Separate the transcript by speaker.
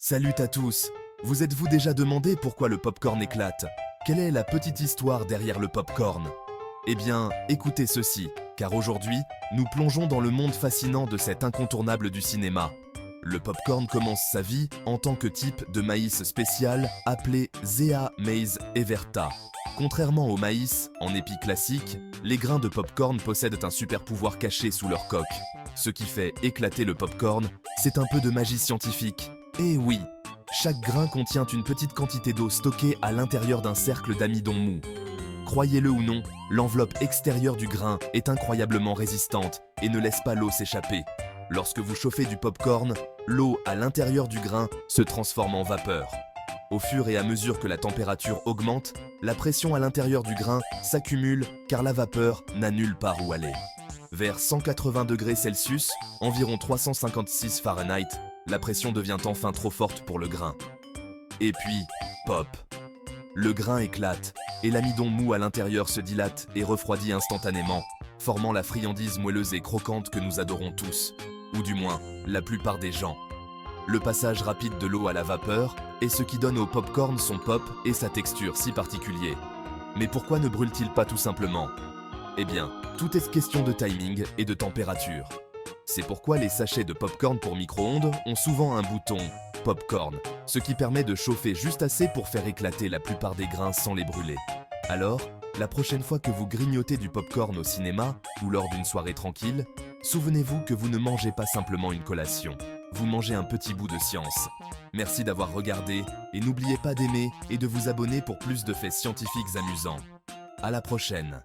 Speaker 1: Salut à tous. Vous êtes-vous déjà demandé pourquoi le popcorn éclate? Quelle est la petite histoire derrière le popcorn? Eh bien, écoutez ceci, car aujourd'hui, nous plongeons dans le monde fascinant de cet incontournable du cinéma. Le popcorn commence sa vie en tant que type de maïs spécial appelé Zea Maize Everta. Contrairement au maïs, en épi classique, les grains de popcorn possèdent un super pouvoir caché sous leur coque. Ce qui fait éclater le popcorn, c'est un peu de magie scientifique. Et oui, chaque grain contient une petite quantité d'eau stockée à l'intérieur d'un cercle d'amidon mou. Croyez-le ou non, l'enveloppe extérieure du grain est incroyablement résistante et ne laisse pas l'eau s'échapper. Lorsque vous chauffez du popcorn, l'eau à l'intérieur du grain se transforme en vapeur. Au fur et à mesure que la température augmente, la pression à l'intérieur du grain s'accumule car la vapeur n'a nulle part où aller. Vers 180 degrés Celsius, environ 356 Fahrenheit, la pression devient enfin trop forte pour le grain. Et puis, pop! Le grain éclate, et l'amidon mou à l'intérieur se dilate et refroidit instantanément, formant la friandise moelleuse et croquante que nous adorons tous, ou du moins, la plupart des gens. Le passage rapide de l'eau à la vapeur est ce qui donne au popcorn son pop et sa texture si particulière. Mais pourquoi ne brûle-t-il pas tout simplement? Eh bien, tout est question de timing et de température. C'est pourquoi les sachets de popcorn pour micro-ondes ont souvent un bouton « popcorn », ce qui permet de chauffer juste assez pour faire éclater la plupart des grains sans les brûler. Alors, la prochaine fois que vous grignotez du popcorn au cinéma ou lors d'une soirée tranquille, souvenez-vous que vous ne mangez pas simplement une collation, vous mangez un petit bout de science. Merci d'avoir regardé et n'oubliez pas d'aimer et de vous abonner pour plus de faits scientifiques amusants. À la prochaine!